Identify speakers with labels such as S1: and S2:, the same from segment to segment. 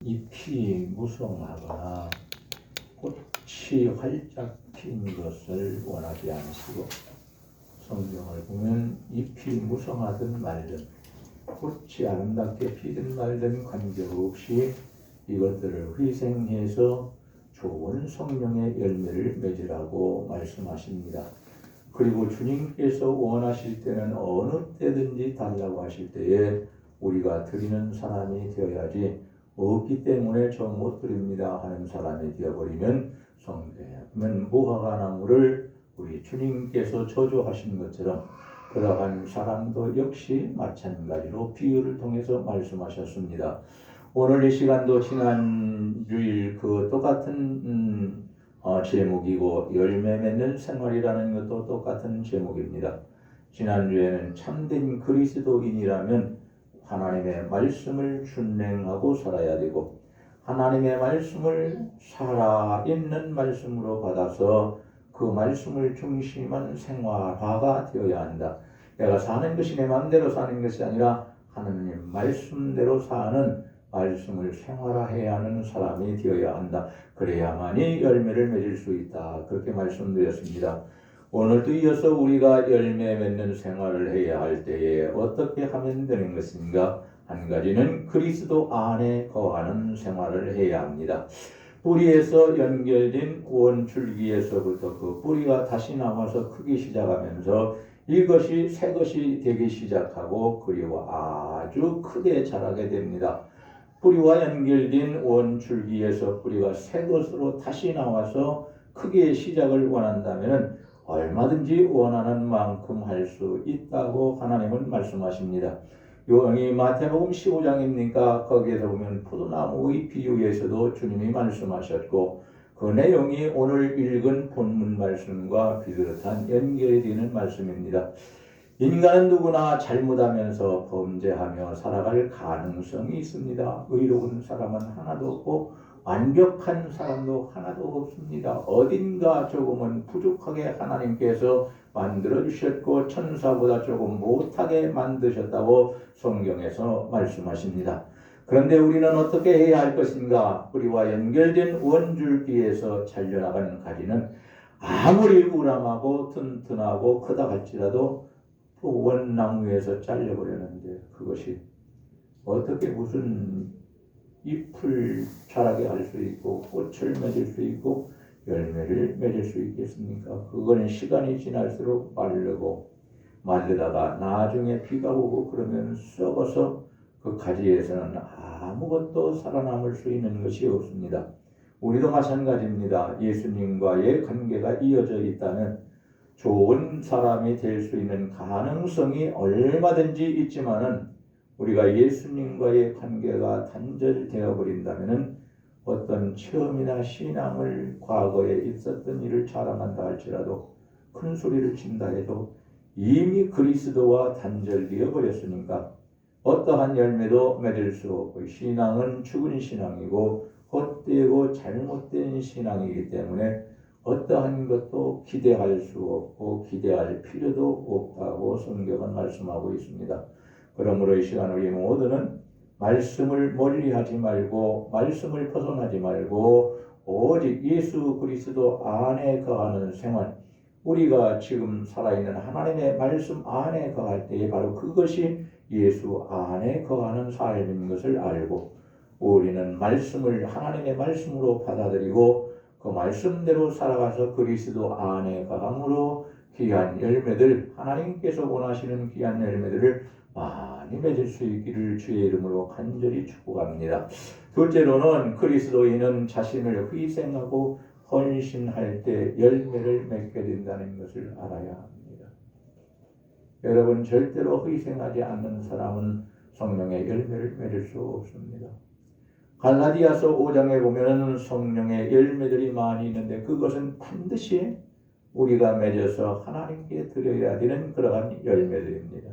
S1: 잎이 무성하거나 꽃이 활짝 핀 것을 원하지 않으시고, 성경을 보면 잎이 무성하든 말든 꽃이 아름답게 피든 말든 관계없이 이것들을 희생해서 좋은 성령의 열매를 맺으라고 말씀하십니다. 그리고 주님께서 원하실 때는 어느 때든지 달라고 하실 때에 우리가 드리는 사람이 되어야지, 없기 때문에 저 못 드립니다 하는 사람이 되어버리면 성경에는 무화과 나무를 우리 주님께서 저주하신 것처럼 그러한 사람도 역시 마찬가지로 비유를 통해서 말씀하셨습니다. 오늘 이 시간도 지난 주일 그 똑같은 제목이고, 열매 맺는 생활이라는 것도 똑같은 제목입니다. 지난주에는 참된 그리스도인이라면 하나님의 말씀을 준행하고 살아야 되고, 하나님의 말씀을 살아있는 말씀으로 받아서 그 말씀을 중심한 생활화가 되어야 한다. 내가 사는 것이 내 마음대로 사는 것이 아니라 하나님 말씀대로 사는 말씀을 생활화해야 하는 사람이 되어야 한다. 그래야만이 열매를 맺을 수 있다. 그렇게 말씀드렸습니다. 오늘도 이어서 우리가 열매 맺는 생활을 해야 할 때에 어떻게 하면 되는 것인가? 한 가지는 그리스도 안에 거하는 생활을 해야 합니다. 뿌리에서 연결된 원줄기에서부터 그 뿌리가 다시 나와서 크기 시작하면서 이것이 새 것이 되기 시작하고, 그리고 아주 크게 자라게 됩니다. 뿌리와 연결된 원줄기에서 뿌리가 새 것으로 다시 나와서 크게 시작을 원한다면 얼마든지 원하는 만큼 할 수 있다고 하나님은 말씀하십니다. 이 마태복음 15장입니까? 거기에서 보면 포도나무의 비유에서도 주님이 말씀하셨고, 그 내용이 오늘 읽은 본문 말씀과 비슷한 연결이 되는 말씀입니다. 인간은 누구나 잘못하면서 범죄하며 살아갈 가능성이 있습니다. 의로운 사람은 하나도 없고 완벽한 사람도 하나도 없습니다. 어딘가 조금은 부족하게 하나님께서 만들어주셨고 천사보다 조금 못하게 만드셨다고 성경에서 말씀하십니다. 그런데 우리는 어떻게 해야 할 것인가? 뿌리와 연결된 원줄기에서 잘려나가는 가지는 아무리 우람하고 튼튼하고 크다 할지라도 또 원나무에서 잘려버렸는데, 그것이 어떻게 무슨 잎을 자라게 할 수 있고 꽃을 맺을 수 있고 열매를 맺을 수 있겠습니까? 그거는 시간이 지날수록 말르다가 나중에 비가 오고 그러면 썩어서 그 가지에서는 아무것도 살아남을 수 있는 것이 없습니다. 우리도 마찬가지입니다. 예수님과의 관계가 이어져 있다면 좋은 사람이 될 수 있는 가능성이 얼마든지 있지만은, 우리가 예수님과의 관계가 단절되어 버린다면 어떤 체험이나 신앙을 과거에 있었던 일을 자랑한다 할지라도, 큰 소리를 친다 해도 이미 그리스도와 단절되어 버렸으니까 어떠한 열매도 맺을 수 없고, 신앙은 죽은 신앙이고 헛되고 잘못된 신앙이기 때문에 어떠한 것도 기대할 수 없고 기대할 필요도 없다고 성경은 말씀하고 있습니다. 그러므로 이 시간 우리 모두는 말씀을 멀리하지 말고 말씀을 벗어나지 말고 오직 예수 그리스도 안에 거하는 생활, 우리가 지금 살아있는 하나님의 말씀 안에 거할 때에 바로 그것이 예수 안에 거하는 삶인 것을 알고, 우리는 말씀을 하나님의 말씀으로 받아들이고 그 말씀대로 살아가서 그리스도 안에 거함으로 귀한 열매들, 하나님께서 원하시는 귀한 열매들을 많이 맺을 수 있기를 주의 이름으로 간절히 축복합니다. 둘째로는 그리스도인은 자신을 희생하고 헌신할 때 열매를 맺게 된다는 것을 알아야 합니다. 여러분, 절대로 희생하지 않는 사람은 성령의 열매를 맺을 수 없습니다. 갈라디아서 5장에 보면 성령의 열매들이 많이 있는데 그것은 반드시 우리가 맺어서 하나님께 드려야 되는 그러한 열매들입니다.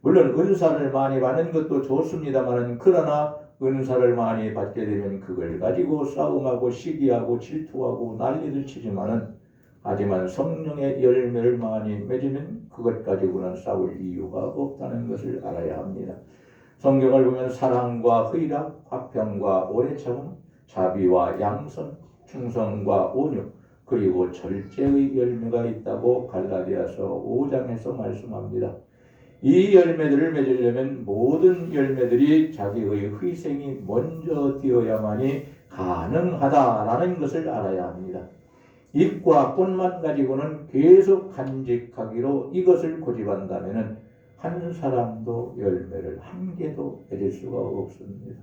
S1: 물론 은사를 많이 받는 것도 좋습니다만, 그러나 은사를 많이 받게 되면 그걸 가지고 싸움하고 시기하고 질투하고 난리를 치지만은, 하지만 성령의 열매를 많이 맺으면 그것 가지고는 싸울 이유가 없다는 것을 알아야 합니다. 성경을 보면 사랑과 의락, 화평과 오래 참음, 자비와 양선, 충성과 온유, 그리고 절제의 열매가 있다고 갈라디아서 5장에서 말씀합니다. 이 열매들을 맺으려면 모든 열매들이 자기의 희생이 먼저 되어야만이 가능하다라는 것을 알아야 합니다. 잎과 꽃만 가지고는 계속 간직하기로 이것을 고집한다면 한 사람도 열매를 한 개도 맺을 수가 없습니다.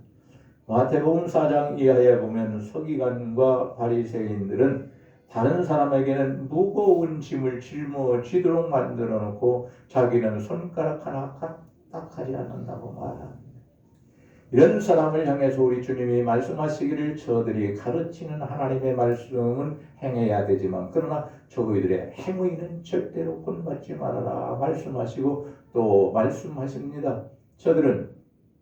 S1: 마태복음 4장 이하에 보면 서기관과 바리새인들은 다른 사람에게는 무거운 짐을 짊어지도록 만들어 놓고 자기는 손가락 하나 까딱하지 않는다고 말합니다. 이런 사람을 향해서 우리 주님이 말씀하시기를 저들이 가르치는 하나님의 말씀은 행해야 되지만 그러나 저희들의 행위는 절대로 본받지 말아라 말씀하시고 또 말씀하십니다. 저들은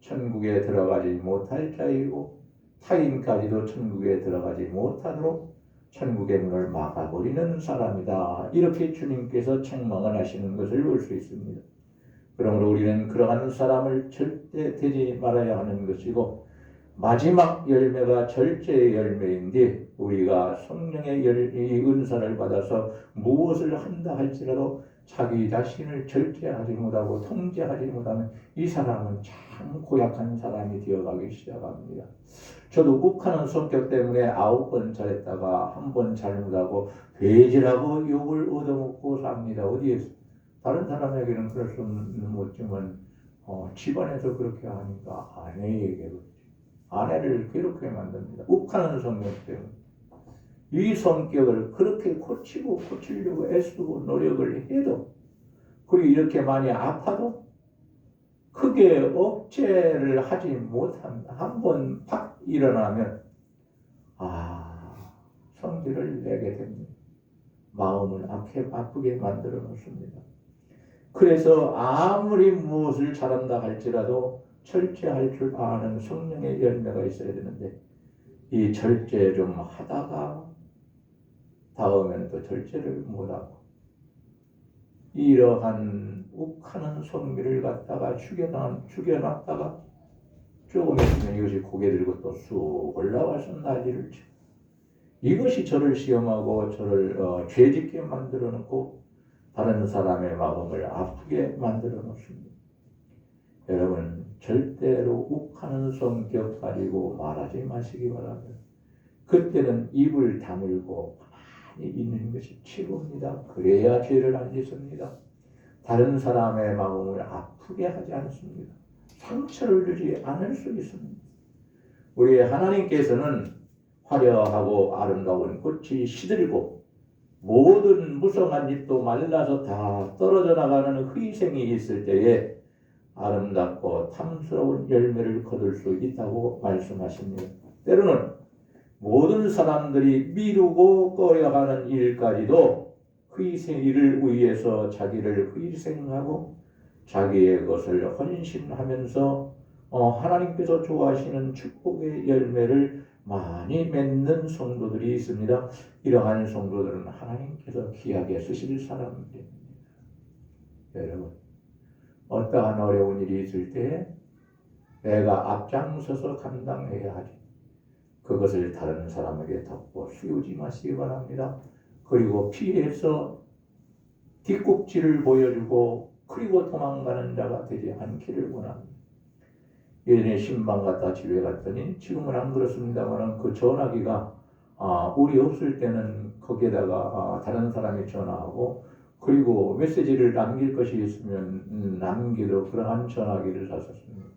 S1: 천국에 들어가지 못할 자이고 타인까지도 천국에 들어가지 못하도록 천국의 문을 막아버리는 사람이다. 이렇게 주님께서 책망을 하시는 것을 볼 수 있습니다. 그러므로 우리는 그러한 사람을 절대 되지 말아야 하는 것이고 마지막 열매가 절제의 열매인데 우리가 성령의 은사를 받아서 무엇을 한다 할지라도 자기 자신을 절제하지 못하고 통제하지 못하면 이 사람은 참 고약한 사람이 되어가기 시작합니다. 저도 욱하는 성격 때문에 9번 잘했다가 1번 잘못하고 배제라고 욕을 얻어먹고 삽니다. 어디에서? 다른 사람에게는 그럴 수 없지만 집안에서 그렇게 하니까 아내에게 아내를 괴롭게 만듭니다. 욱하는 성격 때문에. 이 성격을 그렇게 고치려고 애쓰고 노력을 해도 그리고 이렇게 많이 아파도 크게 억제를 하지 못합니다. 한번 팍 일어나면 성질을 내게 됩니다. 마음을 아프게 만들어 놓습니다. 그래서 아무리 무엇을 잘한다 할지라도 절제할 줄 아는 성령의 열매가 있어야 되는데 이 절제 좀 하다가 다음에는 또 절제를 못하고 이러한 욱하는 성미를 갖다가 죽여놨다가 조금 있으면 이것이 고개 들고 또 쑥 올라와서 난리를 치고 이것이 저를 시험하고 저를 죄짓게 만들어 놓고 다른 사람의 마음을 아프게 만들어 놓습니다. 여러분 절대로 욱하는 성격 가지고 말하지 마시기 바랍니다. 그때는 입을 다물고 가만히 있는 것이 최고입니다. 그래야 죄를 안 짓습니다. 다른 사람의 마음을 아프게 하지 않습니다. 상처를 주지 않을 수 있습니다. 우리 하나님께서는 화려하고 아름다운 꽃이 시들고 모든 무성한 잎도 말라서 다 떨어져 나가는 희생이 있을 때에 아름답고 탐스러운 열매를 거둘 수 있다고 말씀하십니다. 때로는 모든 사람들이 미루고 꺼려하는 일까지도 일을 위해서 자기를 희생하고 자기의 것을 헌신하면서 하나님께서 좋아하시는 축복의 열매를 많이 맺는 성도들이 있습니다. 이러한 성도들은 하나님께서 귀하게 쓰실 사람들입니다. 여러분, 어떠한 어려운 일이 있을 때 내가 앞장서서 감당해야 하지. 그것을 다른 사람에게 덮고 씌우지 마시기 바랍니다. 그리고 피해서 뒷꼭지를 보여주고 그리고 도망가는 자가 되지 않기를 원합니다. 예전에 신방 갔다 집에 갔더니 지금은 안 그렇습니다만 그 전화기가 우리 없을 때는 거기에다가 다른 사람이 전화하고 그리고 메시지를 남길 것이 있으면 남기도록 그러한 전화기를 샀었습니다.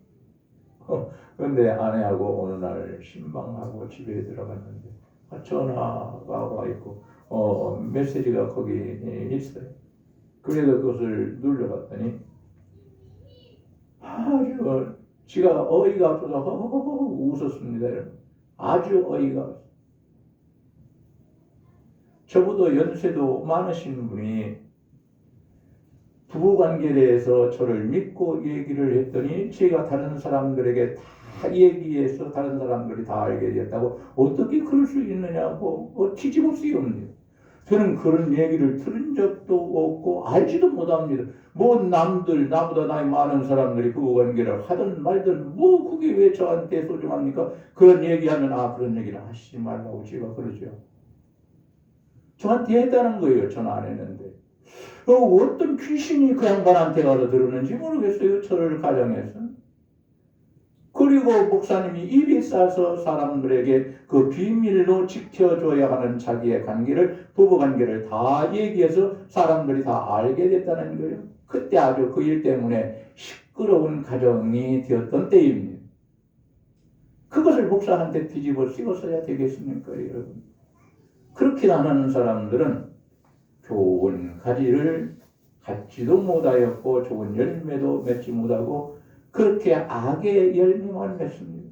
S1: 그런데 아내하고 어느 날 신방하고 집에 들어갔는데 전화가 와 있고 메시지가 거기 있어요. 그래서 그것을 눌러봤더니 아주 지가 어이가 없어서 웃었습니다. 아주 어이가 없어요. 저보다 연세도 많으신 분이 부부관계에 대해서 저를 믿고 얘기를 했더니 제가 다른 사람들에게 다 얘기해서 다른 사람들이 다 알게 됐다고 어떻게 그럴 수 있느냐고 뒤집을 수 없네요. 저는 그런 얘기를 들은 적도 없고 알지도 못합니다. 뭐 남들 나보다 나이 많은 사람들이 부부관계를 하든 말든 뭐 그게 왜 저한테 소중합니까? 그런 얘기하면 그런 얘기를 하시지 말라고 제가 그러죠. 저한테 했다는 거예요. 저는 안 했는데. 어떤 귀신이 그 양반한테 가서 들었는지 모르겠어요. 저를 가정해서. 그리고 목사님이 입이 싸서 사람들에게 그 비밀로 지켜줘야 하는 자기의 관계를, 부부관계를 다 얘기해서 사람들이 다 알게 됐다는 거예요. 그때 아주 그 일 때문에 시끄러운 가정이 되었던 때입니다. 그것을 목사한테 뒤집어 씌웠어야 되겠습니까, 여러분? 그렇게 안 하는 사람들은 좋은 가지를 갖지도 못하였고 좋은 열매도 맺지 못하고 그렇게 악의 열매만 맺습니다.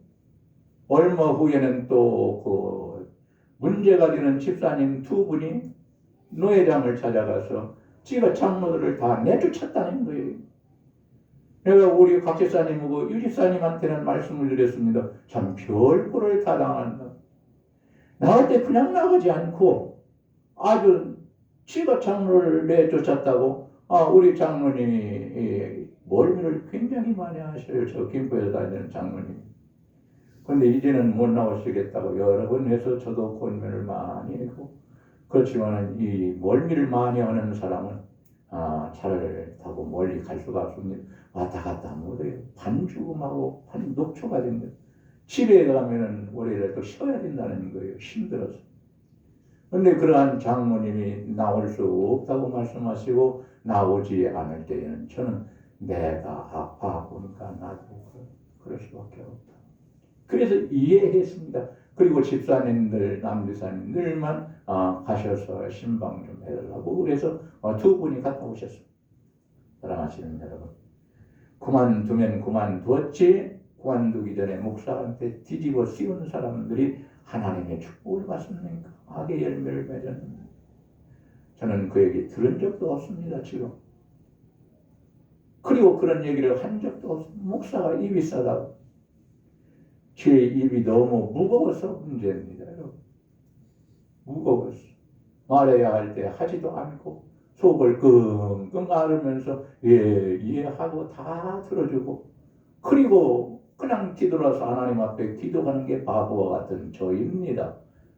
S1: 얼마 후에는 또 그 문제가 되는 집사님 두 분이 노회장을 찾아가서 지가 장로들을 다 내쫓았다는 거예요. 내가 우리 곽 집사님하고 유 집사님한테는 말씀을 드렸습니다. 참 별꼴을 다 당한다. 나갈 때 그냥 나가지 않고 아주 지가 장로를 내쫓았다고 우리 장로님이 멀미를 굉장히 많이 하셔요. 저 김포에서 다니는 장로님. 그런데 이제는 못 나오시겠다고 여러 번 해서 저도 권면을 많이 했고 그렇지만 이 멀미를 많이 하는 사람은 차를 타고 멀리 갈 수가 없습니다. 왔다 갔다 못해요. 반죽음하고 반녹초가 됩니다. 집에 가면은 월요일에 또 쉬어야 된다는 거예요. 힘들어서. 그런데 그러한 장로님이 나올 수 없다고 말씀하시고 나오지 않을 때에는 저는 내가 아파 보니까 나도 그럴 수밖에 없다. 그래서 이해했습니다. 그리고 집사님들, 남집사님들만 가셔서 신방 좀 해달라고 그래서 두 분이 갔다 오셨어요. 사랑하시는 여러분. 그만두면 그만두었지 그만두기 전에 목사한테 뒤집어 씌운 사람들이 하나님의 축복을 받습니까? 악의 열매를 맺었는데 저는 그 얘기 들은 적도 없습니다. 지금. 그리고 그런 얘기를 한 적도 없습니다. 목사가 입이 싸다고. 제 입이 너무 무거워서 문제입니다. 여러분. 무거워서 말해야 할 때 하지도 않고 속을 끙끙 앓으면서 이해하고 다 들어주고 그리고 그냥 뒤돌아서 하나님 앞에 기도하는 게 바보와 같은 저입니다.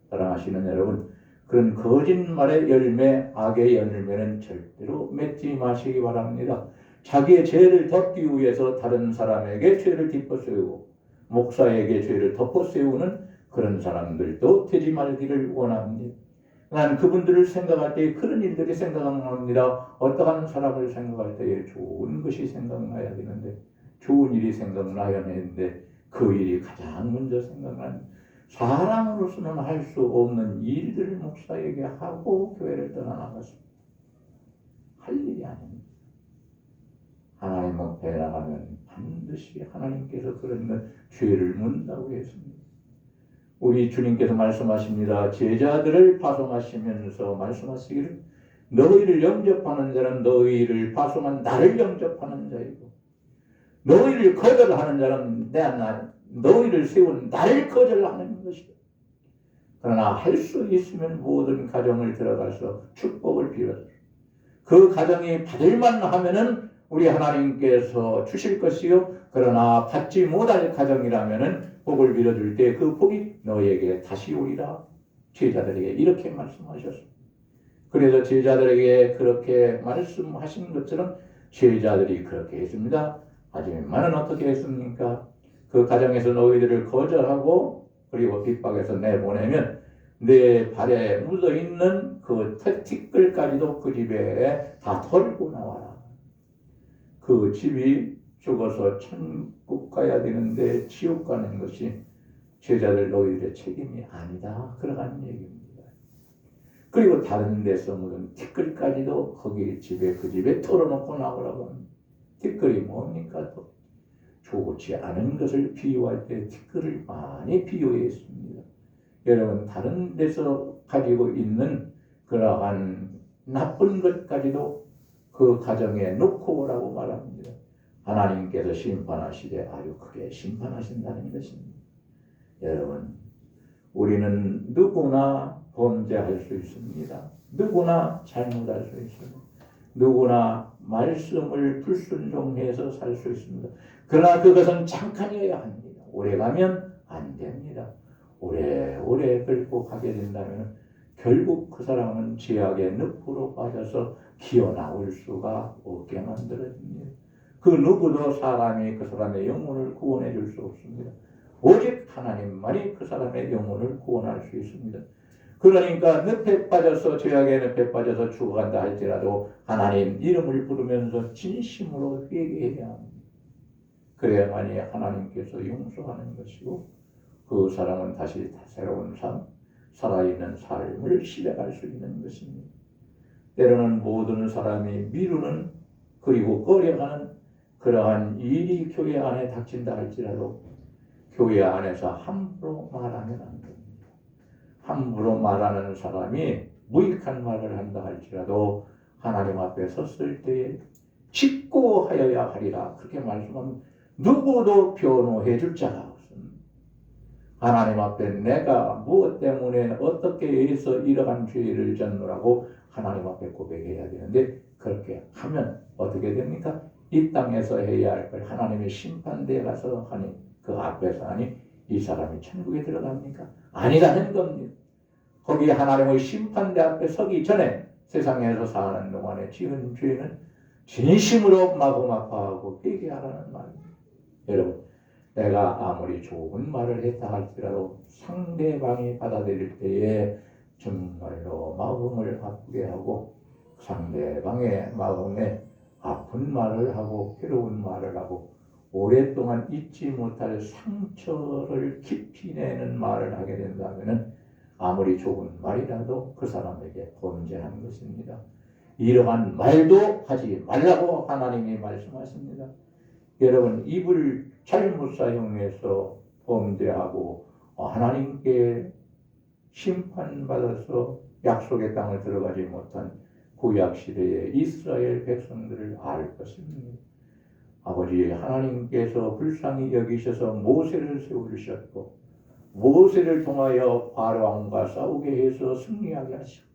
S1: 사랑하시는 여러분, 그런 거짓말의 열매, 악의 열매는 절대로 맺지 마시기 바랍니다. 자기의 죄를 덮기 위해서 다른 사람에게 죄를 덮어씌우고 목사에게 죄를 덮어씌우는 그런 사람들도 되지 말기를 원합니다. 난 그분들을 생각할 때 그런 일들이 생각납니다. 어떠한 사람을 생각할 때에 좋은 것이 생각나야 되는데 좋은 일이 생각나야 하는데 그 일이 가장 먼저 생각난 사람으로서는 할 수 없는 일들을 목사에게 하고 교회를 떠나나갔습니다. 할 일이 아닙니다. 하나님 앞에 나가면 반드시 하나님께서 그런 것 죄를 묻는다고 했습니다. 우리 주님께서 말씀하십니다. 제자들을 파송하시면서 말씀하시기를 너희를 영접하는 자는 너희를 파송한 나를 영접하는 자이고 너희를 거절하는 자는 너희를 세운 나를 거절하는 것이다. 그러나 할 수 있으면 모든 가정을 들어가서 축복을 빌어줘. 그 가정이 받을만 하면은 우리 하나님께서 주실 것이요. 그러나 받지 못할 가정이라면은 복을 빌어줄 때 그 복이 너희에게 다시 오리라. 제자들에게 이렇게 말씀하셨습니다. 그래서 제자들에게 그렇게 말씀하신 것처럼 제자들이 그렇게 했습니다. 하지만은 어떻게 했습니까? 그 가정에서 너희들을 거절하고 그리고 핍박해서 내보내면 내 발에 묻어있는 그 티끌까지도 그 집에 다 털고 나와라. 그 집이 죽어서 천국 가야 되는데 지옥 가는 것이 제자들 너희들의 책임이 아니다. 그러한 얘기입니다. 그리고 다른 데서 묻은 티끌까지도 거기 집에 그 집에 털어놓고 나오라고 합니다. 티끌이 뭡니까? 또 좋지 않은 것을 비유할 때 티끌을 많이 비유했습니다. 여러분 다른 데서 가지고 있는 그러한 나쁜 것까지도 그 가정에 놓고 오라고 말합니다. 하나님께서 심판하시되 아주 크게 심판하신다는 것입니다. 여러분 우리는 누구나 범죄할 수 있습니다. 누구나 잘못할 수 있습니다. 누구나 말씀을 불순종해서 살 수 있습니다. 그러나 그것은 잠깐이어야 합니다. 오래 가면 안 됩니다. 오래 끌고 가게 된다면 결국 그 사람은 죄악의 늪으로 빠져서 기어나올 수가 없게 만들어집니다. 그 누구도 사람이 그 사람의 영혼을 구원해 줄 수 없습니다. 오직 하나님만이 그 사람의 영혼을 구원할 수 있습니다. 그러니까 늪에 빠져서 죄악의 늪에 빠져서 죽어간다 할지라도 하나님 이름을 부르면서 진심으로 회개해야 합니다. 그래야만이 하나님께서 용서하는 것이고 그 사람은 다시 새로운 삶, 살아있는 삶을 시작할 수 있는 것입니다. 때로는 모든 사람이 미루는 그리고 꺼려하는 그러한 일이 교회 안에 닥친다 할지라도 교회 안에서 함부로 말하면 안 됩니다. 함부로 말하는 사람이 무익한 말을 한다 할지라도 하나님 앞에 섰을 때에 직고하여야 하리라 그렇게 말씀하면 누구도 변호해 줄 자가 없습니다. 하나님 앞에 내가 무엇 때문에 어떻게 해서 이러한 죄를 졌노라고 하나님 앞에 고백해야 되는데 그렇게 하면 어떻게 됩니까? 이 땅에서 해야 할 걸 하나님의 심판대에 가서 하니 그 앞에서 하니 이 사람이 천국에 들어갑니까? 아니라는 겁니다. 거기 하나님의 심판대 앞에 서기 전에 세상에서 사는 동안에 지은 죄는 진심으로 마구마파하고 회개하라는 말입니다. 여러분, 내가 아무리 좋은 말을 했다 할지라도 상대방이 받아들일 때에 정말로 마음을 아프게 하고 상대방의 마음에 아픈 말을 하고 괴로운 말을 하고 오랫동안 잊지 못할 상처를 깊이 내는 말을 하게 된다면 아무리 좋은 말이라도 그 사람에게 범죄한 것입니다. 이러한 말도 하지 말라고 하나님이 말씀하십니다. 여러분, 입을 잘못 사용해서 범죄하고 하나님께 심판받아서 약속의 땅을 들어가지 못한 구약시대의 이스라엘 백성들을 알 것입니다. 아버지 하나님께서 불쌍히 여기셔서 모세를 세우셨고 모세를 통하여 바로왕과 싸우게 해서 승리하게 하시고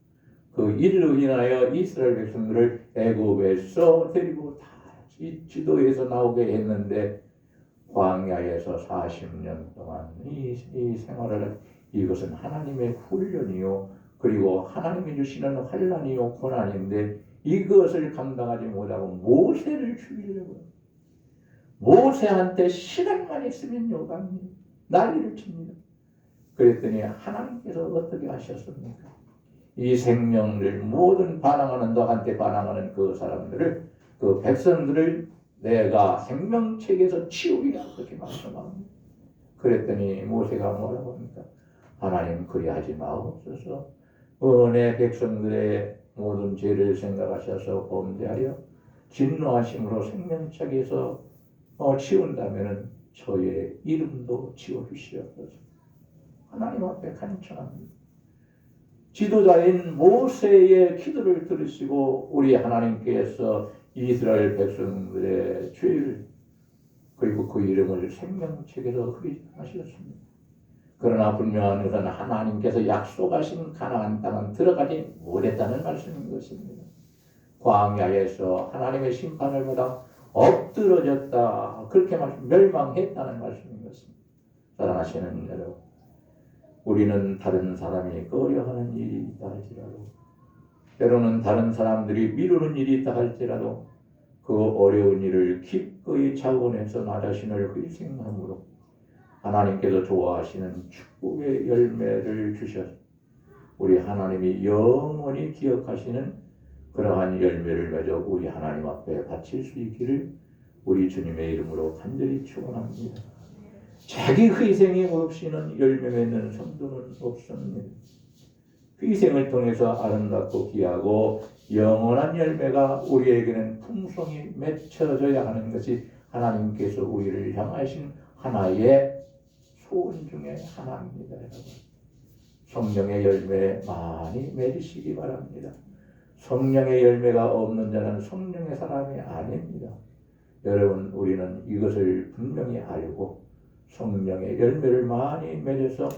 S1: 그 일로 인하여 이스라엘 백성들을 애굽에서 데리고 다 지도에서 나오게 했는데 광야에서 40년 동안 이 생활을 이것은 하나님의 훈련이요 그리고 하나님이 주시는 환난이요 고난인데 이것을 감당하지 못하고 모세를 죽이려고 모세한테 시간만 있으면 요감이 난리를 칩니다. 그랬더니 하나님께서 어떻게 하셨습니까? 이 생명을 모든 반항하는 너한테 반항하는 그 사람들을 그 백성들을 내가 생명책에서 치우리라 그렇게 말씀합니다. 그랬더니 모세가 뭐라고 합니까? 하나님 그리하지 마옵소서. 내 백성들의 모든 죄를 생각하셔서 범죄하여 진노하심으로 생명책에서 치운다면 저의 이름도 지워주시옵소서. 하나님 앞에 간청합니다. 지도자인 모세의 기도를 들으시고 우리 하나님께서 이스라엘 백성들의 죄를 그리고 그 이름을 생명책에서 흡입하셨습니다. 그러나 분명한 것은 하나님께서 약속하신 가나안 땅은 들어가지 못했다는 말씀인 것입니다. 광야에서 하나님의 심판을 받아 엎드러졌다 그렇게 멸망했다는 말씀인 것입니다. 사랑하시는 여러분, 우리는 다른 사람이 꺼려하는 일이 있다 할지라도 때로는 다른 사람들이 미루는 일이 있다 할지라도 그 어려운 일을 기꺼이 자원해서 나 자신을 희생함으로 하나님께서 좋아하시는 축복의 열매를 주셔서 우리 하나님이 영원히 기억하시는 그러한 열매를 맺어 우리 하나님 앞에 바칠 수 있기를 우리 주님의 이름으로 간절히 축원합니다. 자기 희생이 없이는 열매 맺는 성도는 없습니다. 희생을 통해서 아름답고 귀하고 영원한 열매가 우리에게는 풍성히 맺혀져야 하는 것이 하나님께서 우리를 향하신 하나의 소원 중에 하나입니다. 여러분, 성령의 열매 많이 맺으시기 바랍니다. 성령의 열매가 없는 자는 성령의 사람이 아닙니다. 여러분, 우리는 이것을 분명히 알고 성령의 열매를 많이 맺어서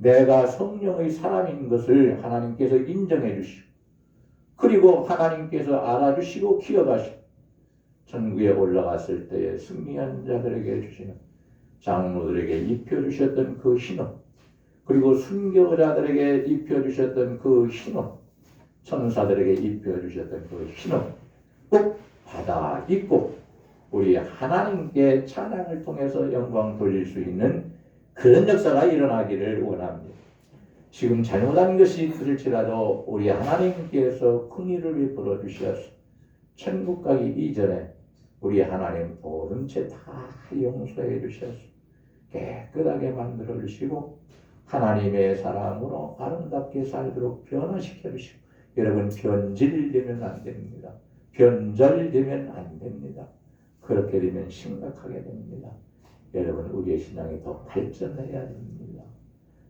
S1: 내가 성령의 사람인 것을 하나님께서 인정해 주시고 그리고 하나님께서 알아주시고 기억하시고 천국에 올라갔을 때에 승리한 자들에게 주시는 장로들에게 입혀주셨던 그 흰옷, 그리고 순교자들에게 입혀주셨던 그 흰옷, 천사들에게 입혀주셨던 그 흰옷 꼭 받아 입고 우리 하나님께 찬양을 통해서 영광 돌릴 수 있는 그런 역사가 일어나기를 원합니다. 지금 잘못한 것이 있을지라도 우리 하나님께서 긍휼을 베풀어 주셔서 천국 가기 이전에 우리 하나님 모든 죄 다 용서해 주셔서 깨끗하게 만들어 주시고 하나님의 사람으로 아름답게 살도록 변화시켜 주시고 여러분 변질되면 안 됩니다. 변절되면 안 됩니다. 그렇게 되면 심각하게 됩니다. 여러분 우리의 신앙이 더 발전해야 됩니다.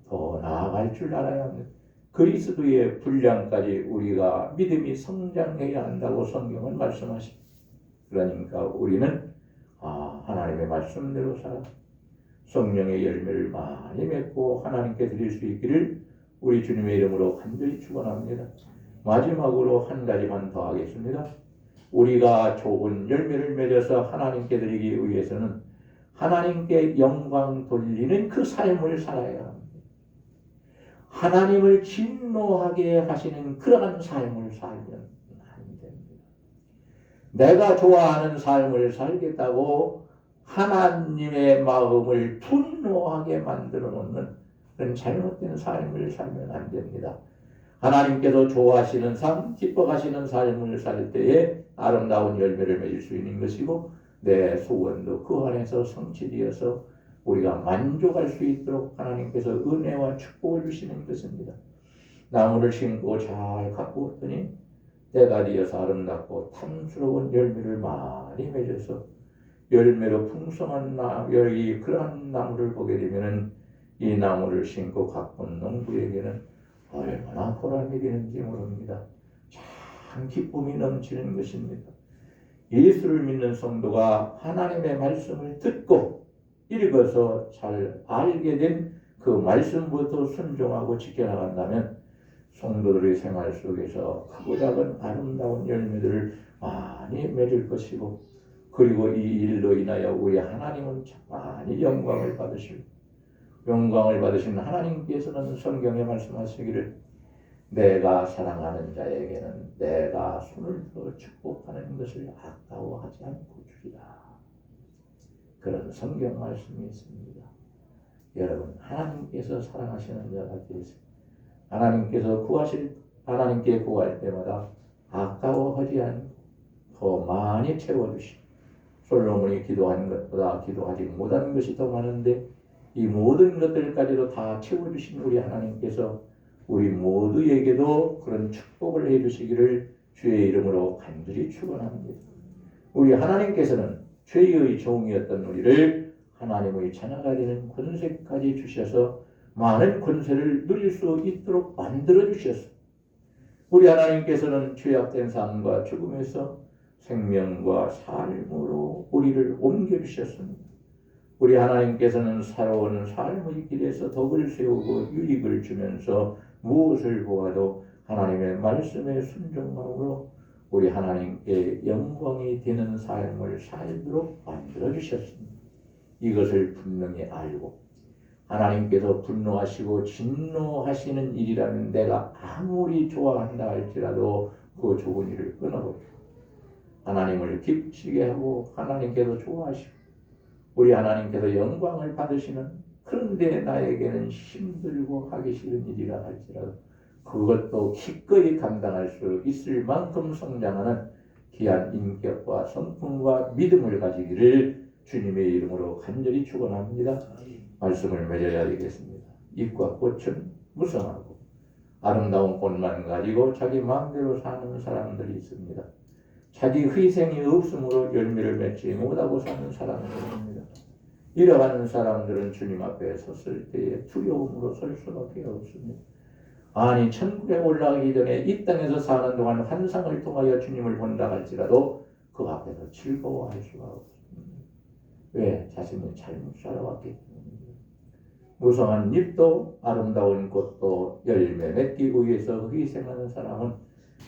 S1: 더 나아갈 줄 알아야 합니다. 그리스도의 분량까지 우리가 믿음이 성장해야 한다고 성경은 말씀하십니다. 그러니까 우리는 하나님의 말씀대로 살아 성령의 열매를 많이 맺고 하나님께 드릴 수 있기를 우리 주님의 이름으로 간절히 축원합니다. 마지막으로 한 가지만 더 하겠습니다. 우리가 좋은 열매를 맺어서 하나님께 드리기 위해서는 하나님께 영광 돌리는 그 삶을 살아야 합니다. 하나님을 진노하게 하시는 그러한 삶을 살면 안 됩니다. 내가 좋아하는 삶을 살겠다고 하나님의 마음을 분노하게 만들어 놓는 그런 잘못된 삶을 살면 안 됩니다. 하나님께서 좋아하시는 삶, 기뻐하시는 삶을 살 때에 아름다운 열매를 맺을 수 있는 것이고 내 소원도 그 안에서 성취되어서 우리가 만족할 수 있도록 하나님께서 은혜와 축복을 주시는 것입니다. 나무를 심고 잘 가꾸었더니 때가 되어서 아름답고 탐스러운 열매를 많이 맺어서 열매로 풍성한 그러한 나무를 보게 되면 이 나무를 심고 가꾼 농부에게는 얼마나 보람이 되는지 모릅니다. 참 기쁨이 넘치는 것입니다. 예수를 믿는 성도가 하나님의 말씀을 듣고 읽어서 잘 알게 된 그 말씀부터 순종하고 지켜나간다면 성도들의 생활 속에서 크고 작은 아름다운 열매들을 많이 맺을 것이고 그리고 이 일로 인하여 우리 하나님은 많이 영광을 받으시고 영광을 받으신 하나님께서는 성경에 말씀하시기를 내가 사랑하는 자에게는 내가 손을 들어 축복하는 것을 아까워하지 않고 주리라. 그런 성경 말씀이 있습니다. 여러분 하나님께서 사랑하시는 자가 되세요. 하나님께 구할 때마다 아까워하지 않고 더 많이 채워주시고 솔로몬이 기도한 것보다 기도하지 못한 것이 더 많은데 이 모든 것들까지도 다 채워주신 우리 하나님께서 우리 모두에게도 그런 축복을 해주시기를 주의 이름으로 간절히 축원합니다. 우리 하나님께서는 죄의 종이었던 우리를 하나님의 자녀가 되는 권세까지 주셔서 많은 권세를 누릴 수 있도록 만들어 주셨습니다. 우리 하나님께서는 죄악된 삶과 죽음에서 생명과 삶으로 우리를 옮겨주셨습니다. 우리 하나님께서는 살아오는 삶의 길에서 덕을 세우고 유익을 주면서 무엇을 보아도 하나님의 말씀에 순종함으로 우리 하나님께 영광이 되는 삶을 살도록 만들어 주셨습니다. 이것을 분명히 알고 하나님께서 분노하시고 진노하시는 일이라면 내가 아무리 좋아한다 할지라도 그 좋은 일을 끊어버리고 하나님을 기쁘시게 하고 하나님께서 좋아하시고 우리 하나님께서 영광을 받으시는 그런데 나에게는 힘들고 하기 싫은 일이라 할지라도 그것도 기꺼이 감당할 수 있을 만큼 성장하는 귀한 인격과 성품과 믿음을 가지기를 주님의 이름으로 간절히 축원합니다. 말씀을 맺어야 되겠습니다. 잎과 꽃은 무성하고 아름다운 꽃만 가지고 자기 마음대로 사는 사람들이 있습니다. 자기 희생이 없으므로 열매를 맺지 못하고 사는 사람들입니다. 이러한 사람들은 주님 앞에 섰을 때에 두려움으로 설 수밖에 없습니다. 아니 천국에 올라가기 전에 이 땅에서 사는 동안 환상을 통하여 주님을 본다 할지라도 그 앞에서 즐거워할 수가 없습니다. 왜? 자신이 잘못 살아왔기 때문입니다. 무성한 잎도 아름다운 꽃도 열매 맺기 위해서 희생하는 사람은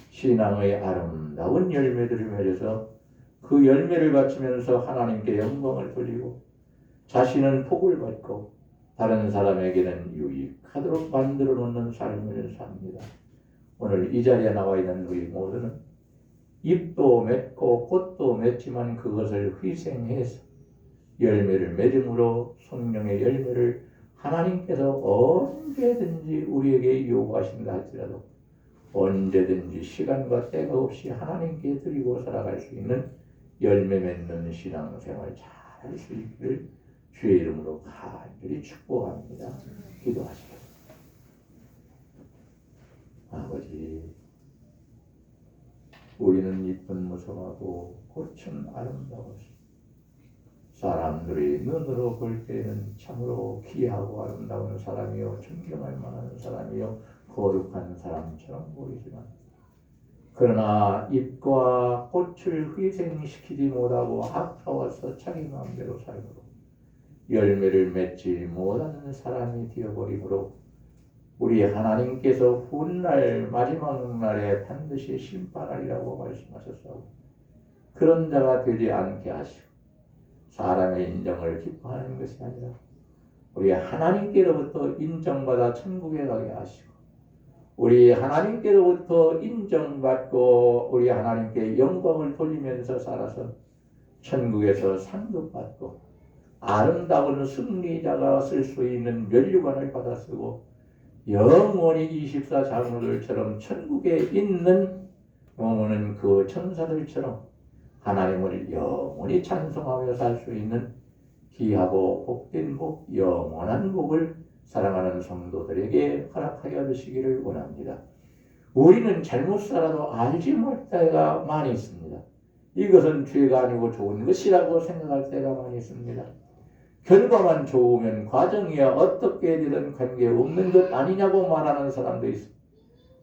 S1: 신앙의 아름다운 열매들을 맺어서 그 열매를 바치면서 하나님께 영광을 돌리고 자신은 복을 받고 다른 사람에게는 유익하도록 만들어 놓는 삶을 삽니다. 오늘 이 자리에 나와 있는 우리 모두는 잎도 맺고 꽃도 맺지만 그것을 희생해서 열매를 맺음으로 성령의 열매를 하나님께서 언제든지 우리에게 요구하신다 할지라도 언제든지 시간과 때가 없이 하나님께 드리고 살아갈 수 있는 열매 맺는 신앙생활 잘 할 수 있기를 주의 이름으로 간절히 축복합니다. 기도하시겠습니다. 아버지, 우리는 잎은 무성하고 꽃은 아름다워서 사람들이 눈으로 볼 때는 참으로 귀하고 아름다운 사람이요 존경할 만한 사람이요 거룩한 사람처럼 보이지만 그러나 잎과 꽃을 희생시키지 못하고 아까워서 자기 마음대로 살므로 열매를 맺지 못하는 사람이 되어버리므로 우리 하나님께서 훗날 마지막 날에 반드시 심판하리라고 말씀하셨사오니 그런 자가 되지 않게 하시고 사람의 인정을 기뻐하는 것이 아니라 우리 하나님께로부터 인정받아 천국에 가게 하시고 우리 하나님께로부터 인정받고 우리 하나님께 영광을 돌리면서 살아서 천국에서 상급받고 아름다운 승리자가 쓸 수 있는 면류관을 받아 쓰고 영원히 24장로들처럼 천국에 있는 영원은 그 천사들처럼 하나님을 영원히 찬송하며 살 수 있는 귀하고 복된 복, 영원한 복을 사랑하는 성도들에게 허락하여 주시기를 원합니다. 우리는 잘못 살아도 알지 못할 때가 많이 있습니다. 이것은 죄가 아니고 좋은 것이라고 생각할 때가 많이 있습니다. 결과만 좋으면 과정이야 어떻게 되든 관계없는 것 아니냐고 말하는 사람도 있습니다.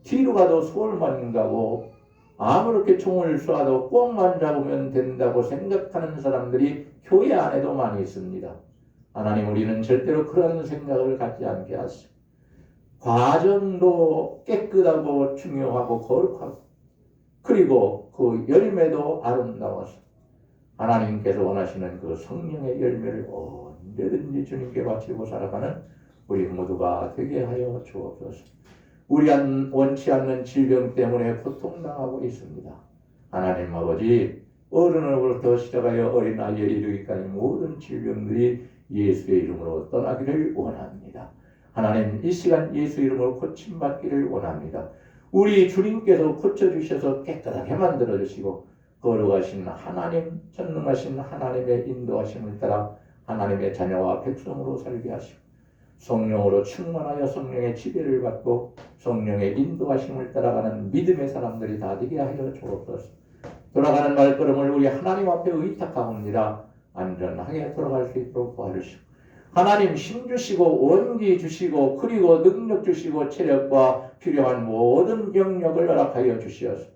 S1: 뒤로 가도 서울만 가고 아무렇게 총을 쏴도 꽁만 잡으면 된다고 생각하는 사람들이 교회 안에도 많이 있습니다. 하나님, 우리는 절대로 그런 생각을 갖지 않게 하시고 과정도 깨끗하고 중요하고 거룩하고 그리고 그 열매도 아름다워서 하나님께서 원하시는 그 성령의 열매를 언제든지 주님께 바치고 살아가는 우리 모두가 되게 하여 주옵소서. 우리 원치 않는 질병 때문에 고통당하고 있습니다. 하나님 아버지, 어른으로부터 시작하여 어린아이에 이르기까지 모든 질병들이 예수의 이름으로 떠나기를 원합니다. 하나님, 이 시간 예수 이름으로 고침받기를 원합니다. 우리 주님께서 고쳐주셔서 깨끗하게 만들어주시고 거룩하신 하나님, 전능하신 하나님의 인도하심을 따라 하나님의 자녀와 백성으로 살게 하시고 성령으로 충만하여 성령의 지배를 받고 성령의 인도하심을 따라가는 믿음의 사람들이 다 되게 하여 주옵소서. 돌아가는 발걸음을 우리 하나님 앞에 의탁하옵니다. 안전하게 돌아갈 수 있도록 도와주시고 하나님 힘 주시고 원기 주시고 그리고 능력 주시고 체력과 필요한 모든 영역을 허락하여 주시어서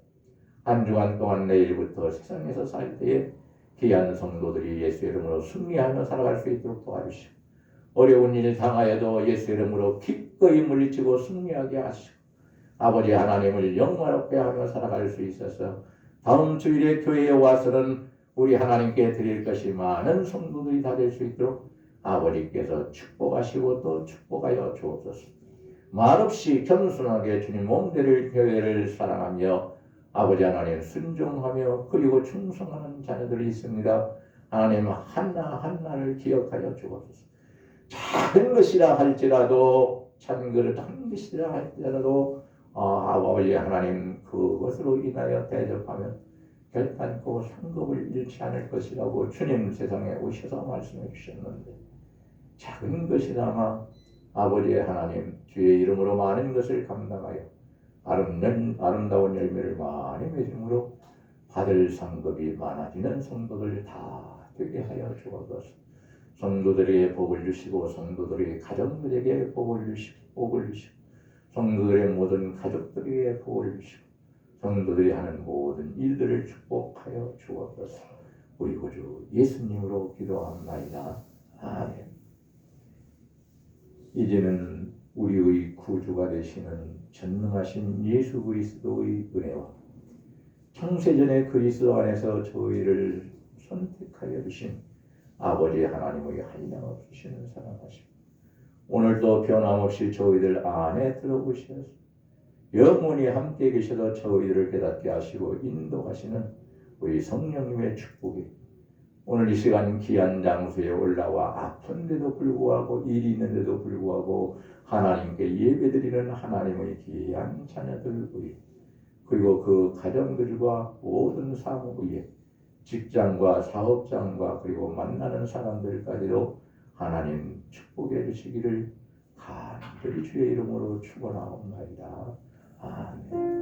S1: 한 주간 동안 내일부터 세상에서 살 때에 귀한 성도들이 예수 이름으로 승리하며 살아갈 수 있도록 도와주시고 어려운 일 당하여도 예수 이름으로 기꺼이 물리치고 승리하게 하시고 아버지 하나님을 영광롭게 하며 살아갈 수 있어서 다음 주일에 교회에 와서는 우리 하나님께 드릴 것이 많은 성도들이 다 될 수 있도록 아버지께서 축복하시고 또 축복하여 주옵소서. 말없이 겸손하게 주님 몸대를 교회를 사랑하며 아버지 하나님 순종하며 그리고 충성하는 자녀들이 있습니다. 하나님 하나하나를 기억하여 주옵소서. 작은 것이라 할지라도 작은 것이라 할지라도 아버지 하나님 그것으로 인하여 대접하면 결단코 상급을 잃지 않을 것이라고 주님 세상에 오셔서 말씀해 주셨는데 작은 것이나마 아버지 하나님 주의 이름으로 많은 것을 감당하여 아름다운 열매를 많이 맺음으로 받을 상급이 많아지는 성도들 다 되게 하여 주옵소서. 성도들에게 복을 주시고 성도들의 가정들에게 복을 주시고 성도들의 모든 가족들에게 복을 주시고 성도들이 하는 모든 일들을 축복하여 주옵소서. 우리 구주 예수님으로 기도합나이다. 아멘. 이제는 우리의 구주가 되시는 전능하신 예수 그리스도의 은혜와 창세전에 그리스도 안에서 저희를 선택하여 주신 아버지 하나님의 한량없으시는 사랑하심, 오늘도 변함없이 저희들 안에 들어오셔서 영원히 함께 계셔서 저희들을 깨닫게 하시고 인도하시는 우리 성령님의 축복이 오늘 이 시간 귀한 장소에 올라와 아픈데도 불구하고 일이 있는데도 불구하고 하나님께 예배드리는 하나님의 귀한 자녀들 위해, 그리고 그 가정들과 모든 사무 위에, 직장과 사업장과 그리고 만나는 사람들까지도 하나님 축복해 주시기를 간절히 주의 이름으로 축원하옵나이다. 아멘.